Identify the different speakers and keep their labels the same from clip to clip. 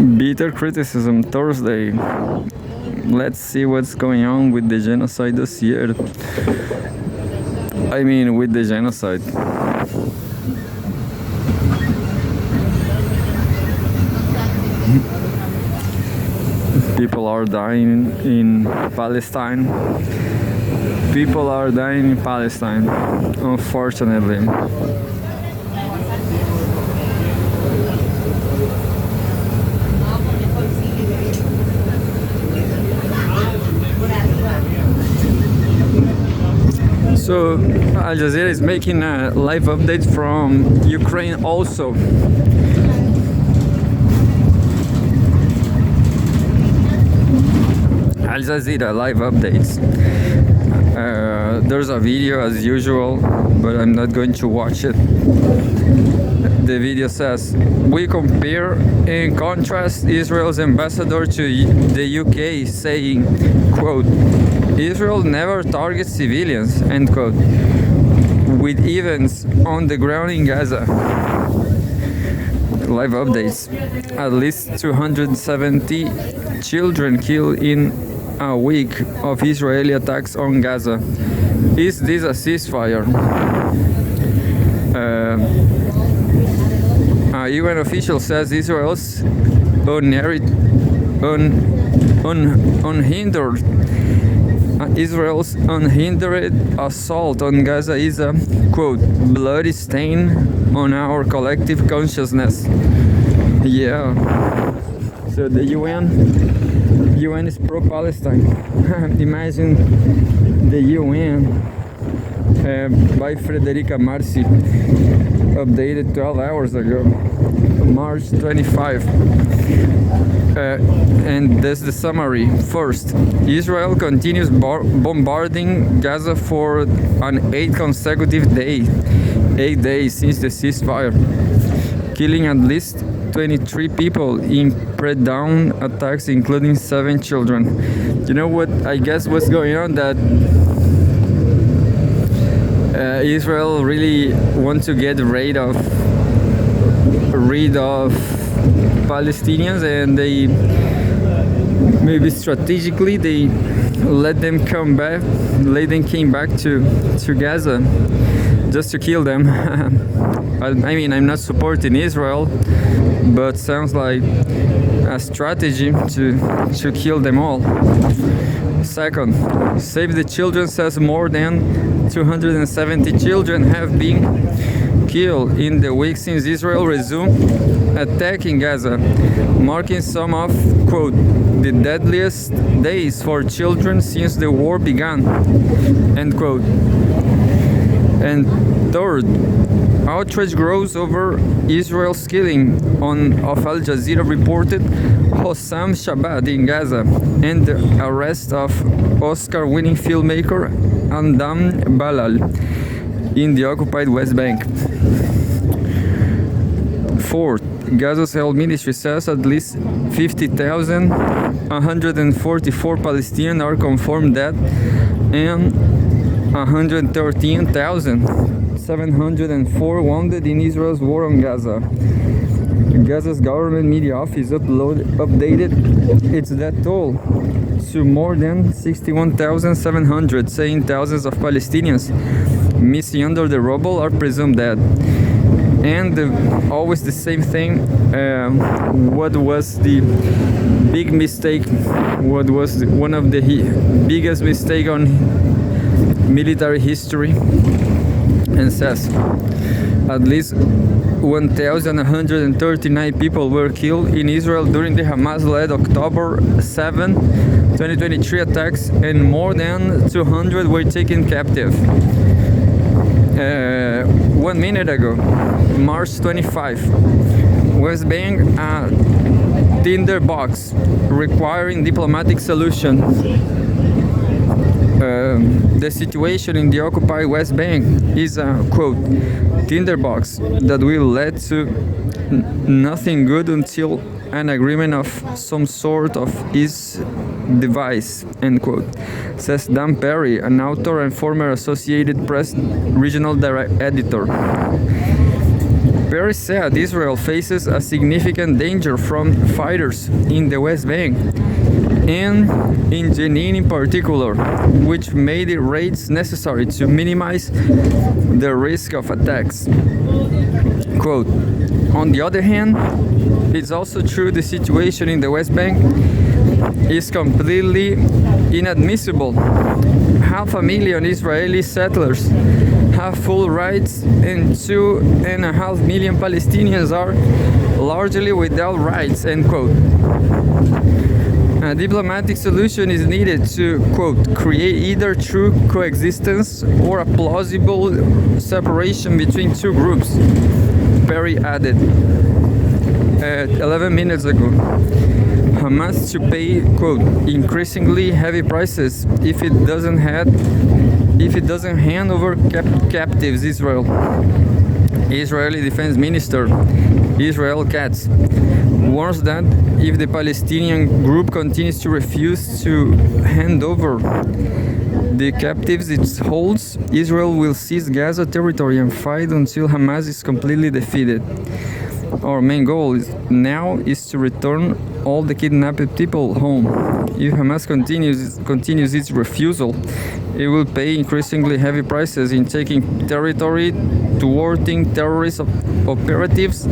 Speaker 1: Bitter criticism Thursday. Let's see what's going on with the genocide this year. I mean, with the genocide. People are dying in Palestine. People are dying in Palestine, unfortunately. So Al Jazeera is making a live update from Ukraine also. Al Jazeera live updates. There's a video as usual, but I'm not going to watch it. The video says, we compare and contrast Israel's ambassador to the UK saying, quote, Israel never targets civilians, end quote, with events on the ground in Gaza. Live updates. At least 270 children killed in a week of Israeli attacks on Gaza. Is this a ceasefire? A UN official says Israel's unhindered assault on Gaza is a, quote, bloody stain on our collective consciousness. Yeah. So the UN is pro-Palestine. Imagine the UN by Federica Marci, updated 12 hours ago, March 25. And that's the summary. First, Israel continues bombarding Gaza for an 8 consecutive day, 8 days since the ceasefire, killing at least 23 people in pre-dawn attacks, including 7 children. You know what? I guess what's going on that Israel really wants to get rid of Palestinians, and they maybe strategically they let them came back to Gaza just to kill them. I mean, I'm not supporting Israel, but sounds like a strategy to kill them all. Second, Save the Children says more than 270 children have been killed in the week since Israel resumed attacking Gaza, marking some of, quote, the deadliest days for children since the war began, end quote. And third, outrage grows over Israel's killing of Al Jazeera reported Hossam Shabbat in Gaza and the arrest of Oscar-winning filmmaker Andam Balal in the occupied West Bank. Fourth, Gaza's health ministry says at least 50,144 Palestinians are confirmed dead and 113,704 wounded in Israel's war on Gaza. Gaza's government media office updated its death toll to more than 61,700, saying thousands of Palestinians missing under the rubble are presumed dead. And always the same thing. What was the big mistake? What was one of the biggest mistake on military history? And says at least 1,139 people were killed in Israel during the Hamas-led October 7, 2023 attacks, and more than 200 were taken captive. 1 minute ago, March 25, West Bank tinderbox requiring diplomatic solution. The situation in the occupied West Bank is a, quote, tinderbox that will lead to nothing good until an agreement of some sort of is devised, end quote, says Dan Perry, an author and former Associated Press regional editor. Very sad, Israel faces a significant danger from fighters in the West Bank and in Jenin in particular, which made the raids necessary to minimize the risk of attacks. Quote, on the other hand, it's also true the situation in the West Bank is completely inadmissible. 500,000 Israeli settlers have full rights and 2.5 million Palestinians are largely without rights, end quote. A diplomatic solution is needed to, quote, create either true coexistence or a plausible separation between two groups, Perry added 11 minutes ago. Hamas to pay, quote, increasingly heavy prices if it doesn't hand over captives, Israel. Israeli Defense Minister Israel Katz warns that if the Palestinian group continues to refuse to hand over the captives it holds, Israel will seize Gaza territory and fight until Hamas is completely defeated. Our main goal now is to return all the kidnapped people home. If Hamas continues its refusal, it will pay increasingly heavy prices in taking territory, thwarting terrorist operatives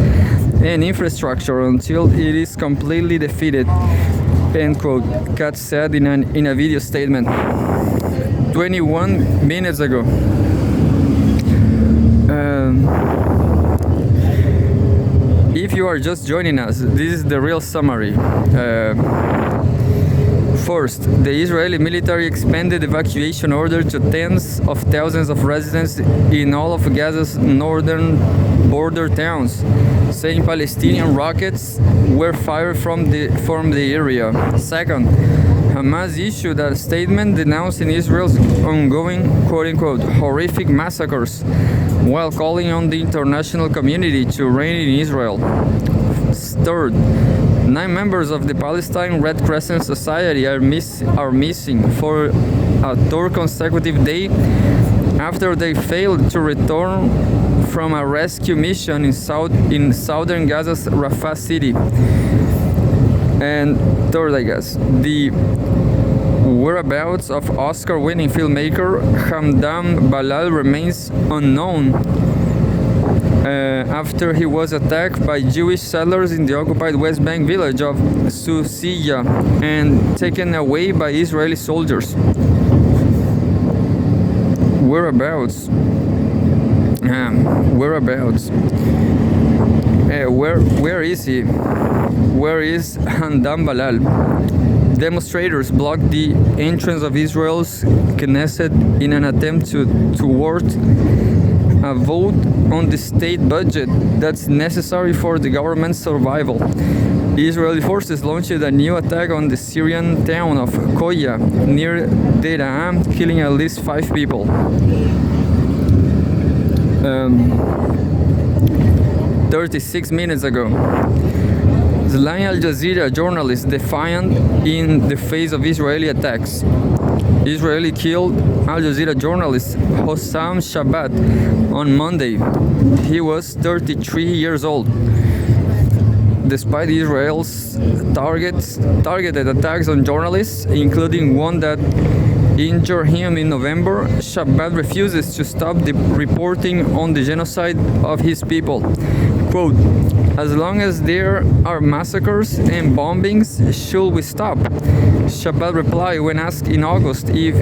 Speaker 1: and infrastructure until it is completely defeated, end quote, Katz said in a video statement 21 minutes ago. If you are just joining us, this is the real summary. First, the Israeli military expanded evacuation order to tens of thousands of residents in all of Gaza's northern border towns, saying Palestinian rockets were fired from the area. Second, Hamas issued a statement denouncing Israel's ongoing, quote-unquote, horrific massacres, while calling on the international community to rein in Israel. Third, 9 members of the Palestine Red Crescent Society are missing for a third consecutive day after they failed to return from a rescue mission in southern Gaza's Rafah city. And third, the whereabouts of Oscar-winning filmmaker Hamdan Balal remains unknown after he was attacked by Jewish settlers in the occupied West Bank village of Susiya and taken away by Israeli soldiers. Whereabouts? Where is he? Where is Hamdan Balal? Demonstrators blocked the entrance of Israel's Knesset in an attempt to thwart a vote on the state budget that's necessary for the government's survival. Israeli forces launched a new attack on the Syrian town of Koya near Deraa, killing at least 5 people. 36 minutes ago. Zlan Al Jazeera journalist defiant in the face of Israeli attacks. Israeli killed Al Jazeera journalist Hossam Shabbat on Monday. He was 33 years old. Despite Israel's targeted attacks on journalists, including one that injured him in November, Shabbat refuses to stop the reporting on the genocide of his people. Quote, as long as there are massacres and bombings, should we stop? Shabbat replied when asked in August if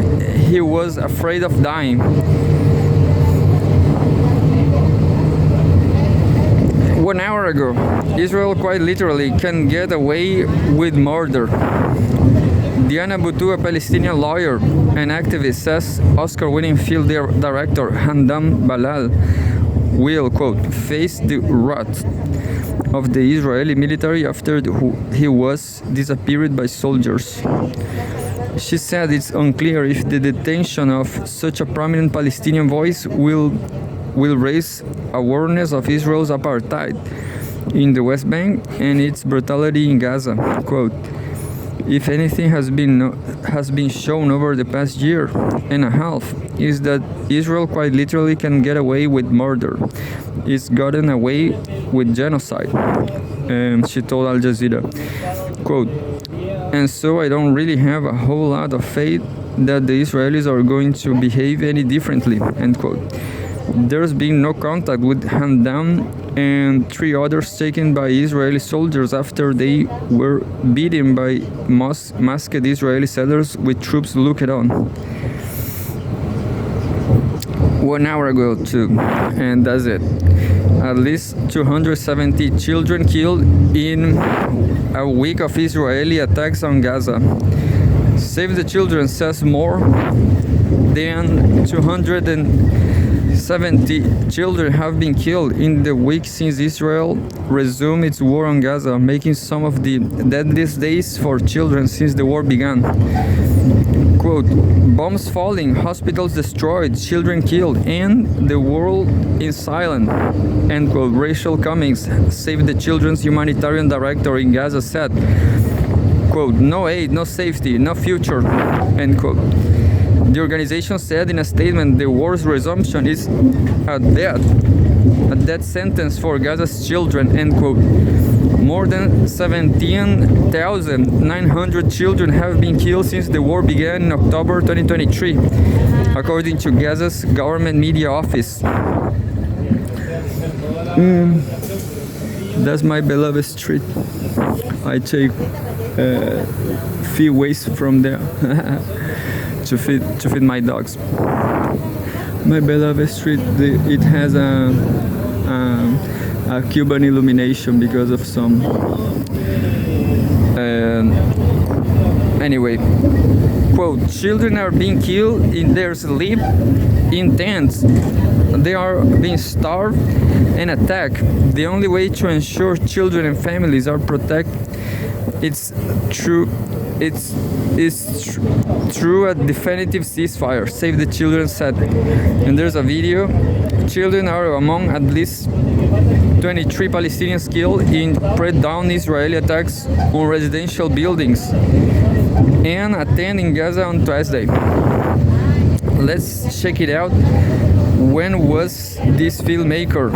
Speaker 1: he was afraid of dying. 1 hour ago, Israel quite literally can get away with murder. Diana Boutou, a Palestinian lawyer and activist, says Oscar-winning field director Hamdan Balal will, quote, face the wrath of the Israeli military after he was disappeared by soldiers. She said it's unclear if the detention of such a prominent Palestinian voice will raise awareness of Israel's apartheid in the West Bank and its brutality in Gaza. Quote, if anything has been shown over the past year and a half, is that Israel quite literally can get away with murder. It's gotten away with genocide. She told Al Jazeera, quote, "And so I don't really have a whole lot of faith that the Israelis are going to behave any differently," end quote. There's been no contact with Hamdan and 3 others taken by Israeli soldiers after they were beaten by masked Israeli settlers with troops looking on. 1 hour ago too, and that's it. At least 270 children killed in a week of Israeli attacks on Gaza. Save the Children says more than 270 children have been killed in the week since Israel resumed its war on Gaza, making some of the deadliest days for children since the war began. Quote, "Bombs falling, hospitals destroyed, children killed, and the world in silence," end quote. Rachel Cummings, Save the Children's humanitarian director in Gaza, said, quote, "No aid, no safety, no future," end quote. The organization said in a statement the war's resumption is a death sentence for Gaza's children, end quote. More than 17,900 children have been killed since the war began in October 2023, according to Gaza's government media office. That's my beloved street. I take few ways from there to feed my dogs. My beloved street, it has a Cuban illumination because of some. Anyway, quote, "Children are being killed in their sleep in tents. They are being starved and attacked. The only way to ensure children and families are protected it's through a definitive ceasefire," Save the Children said. And there's a video. Children are among at least 23 Palestinians killed in pre-dawn Israeli attacks on residential buildings and a tent in Gaza on Thursday. Let's check it out. When was this filmmaker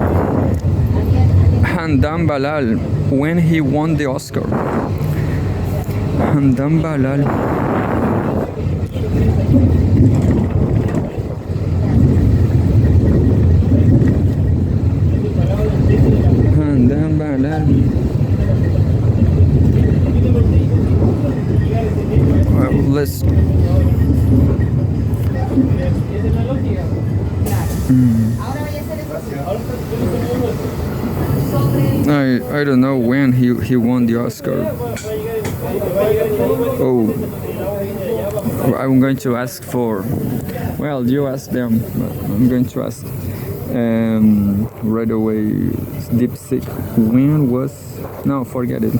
Speaker 1: Hamdan Balal, when he won the Oscar? Hamdan Balal. Hamdan Balal. Let's. I don't know when he won the Oscar. Oh, I'm going to ask for. Well, you ask them. But I'm going to ask right away. Deep Sick. When was? No, forget it.